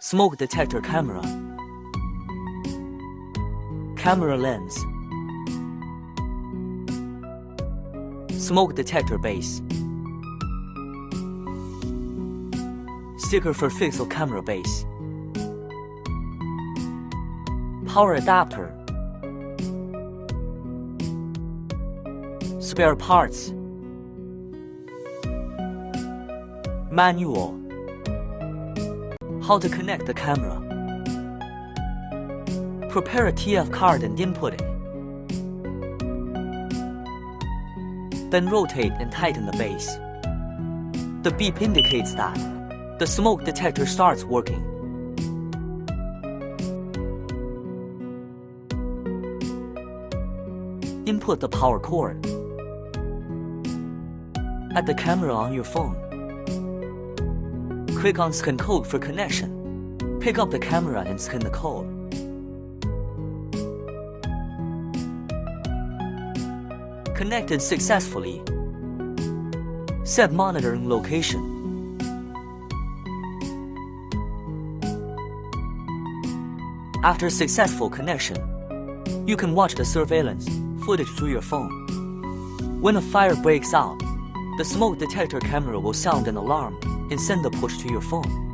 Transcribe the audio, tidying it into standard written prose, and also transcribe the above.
Smoke detector camera. Camera lens. Smoke detector base. Sticker for pixel camera base. Power adapter. Spare parts. Manual. How to connect the camera. Prepare a TF card and input it. Then rotate and tighten the base. The beep indicates that the smoke detector starts working. Input the power cord. Add the camera on your phone. Click on Scan Code for connection. Pick up the camera and scan the code. Connected successfully. Set monitoring location. After successful connection, you can watch the surveillance footage through your phone. When a fire breaks out, the smoke detector camera will sound an alarm and send the push to your phone.